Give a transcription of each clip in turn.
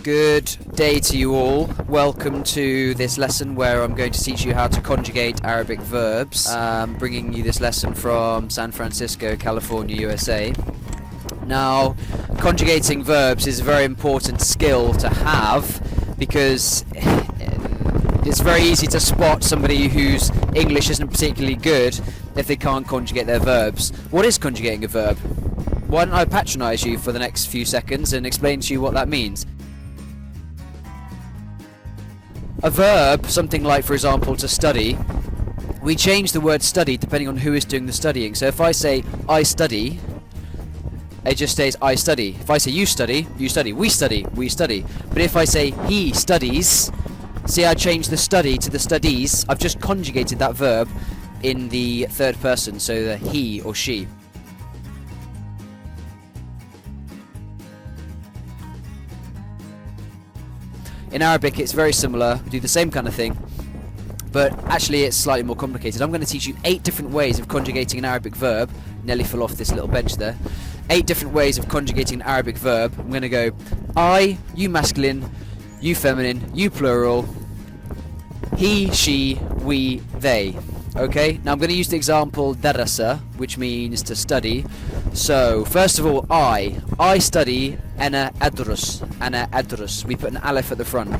Good day to you all. Welcome to this lesson where I'm going to teach you how to conjugate Arabic verbs. Bringing you this lesson from San Francisco, California, USA. Now, conjugating verbs is a very important skill to have because it's very easy to spot somebody whose English isn't particularly good if they can't conjugate their verbs. What is conjugating a verb? Why don't I patronise you for the next few seconds and explain to you what that means? A verb, something like, for example, to study, we change the word study depending on who is doing the studying. So if I say, I study, it just stays, I study. If I say, you study, we study. But if I say, he studies, see, I changed the study to the studies. I've just conjugated that verb in the third person, so the he or she. In Arabic it's very similar, we do the same kind of thing, but actually it's slightly more complicated. I'm going to teach you 8 different ways of conjugating an Arabic verb. Nearly fell off this little bench there. 8 different ways of conjugating an Arabic verb. I'm going to go I, you masculine, you feminine, you plural, he, she, we, they. Okay, now I'm going to use the example darasa, which means to study. So, first of all, I study, ana adrus. We put an alif at the front.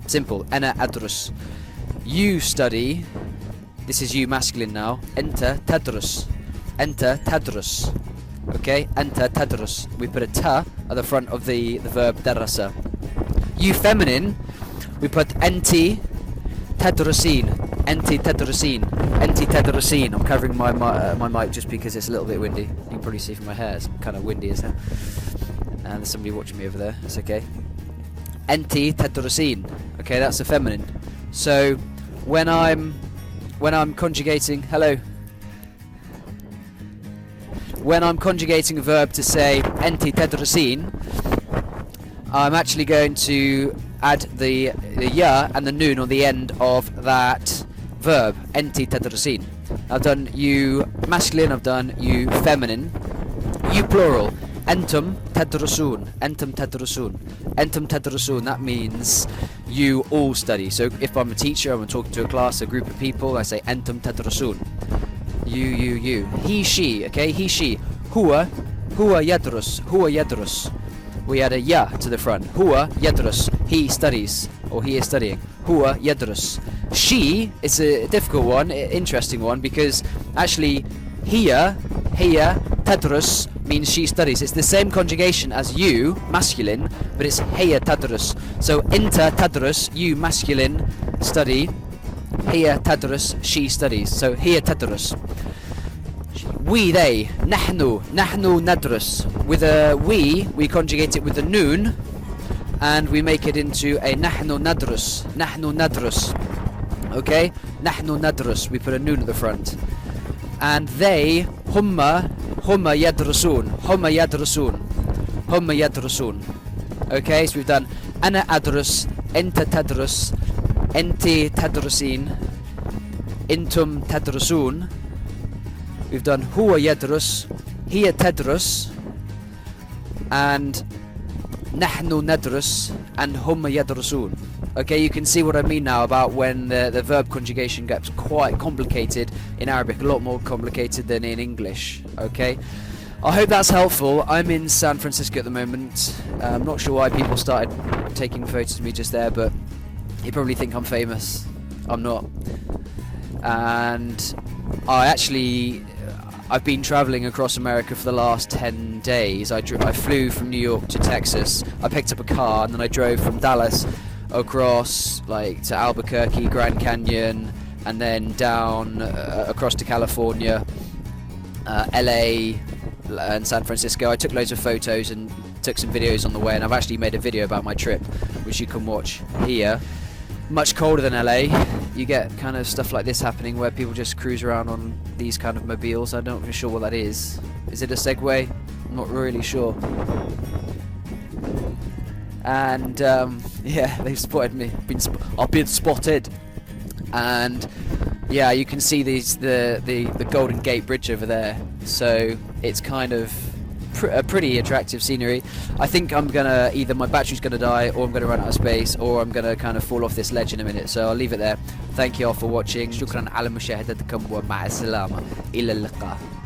Simple, ana adrus. You study, this is you masculine now, enta tadrus. Okay, enta tadrus. We put a ta at the front of the verb darasa. You feminine, we put enti tadrusin. Enti tadrusin. I'm covering my mic just because it's a little bit windy. You can probably see from my hair, it's kind of windy, isn't it? And there's somebody watching me over there. It's okay. Enti tadrusin. Okay, that's the feminine. So when I'm conjugating, when I'm conjugating a verb to say enti tadrusin, I'm actually going to add the ya and the noon on the end of that verb, enti tadrusin. I've done you masculine, I've done you feminine, you plural, entum tadrusun. That means you all study. So if I'm a teacher, I'm talking to a class, a group of people, I say entum tadrusun. You. He, she, okay, he, she. Huwa yadrus. We add a ya to the front. Huwa yadrus. He studies, or he is studying. Huwa yadrus. She is a difficult one, interesting one, because actually hiya tadrus means she studies. It's the same conjugation as you, masculine, but it's hiya tadrus. So inta tadrus, you masculine study. Hiya tadrus, she studies. So hiya tadrus. We, they, nahnu nadrus. With a we conjugate it with the noon, and we make it into a nahnu nadrus. Okay, nahnu nadrus. We put a noon at the front. And they, humma yadrusun. Okay, so we've done ana adrus, enta tadrus, enti tadrusin, intum tadrusun. We've done huwa yadrus, hiya tadrus, and nahnu nadrus, and humma yadrusun. Okay, you can see what I mean now about when the verb conjugation gets quite complicated in Arabic, a lot more complicated than in English. Okay, I hope that's helpful. I'm in San Francisco at the moment. I'm not sure why people started taking photos of me just there, but you probably think I'm famous. I'm not. And I've been travelling across America for the last 10 days. I flew from New York to Texas. I picked up a car and then I drove from Dallas across to Albuquerque, Grand Canyon, and then down across to California, LA, and San Francisco. I took loads of photos and took some videos on the way, and I've actually made a video about my trip, which you can watch here. Much colder than LA. You get kind of stuff like this happening where people just cruise around on these kind of mobiles. I'm not really sure what that is. Is it a Segway? I'm not really sure. And yeah, they've spotted me. I've been spotted. And yeah, you can see the Golden Gate Bridge over there. So it's kind of pretty attractive scenery. I think I'm gonna either my battery's gonna die, or I'm gonna run out of space, or I'm gonna kind of fall off this ledge in a minute. So I'll leave it there. Thank you all for watching. شكرا على مشاهدتكم ومع السلامة إلى اللقاء.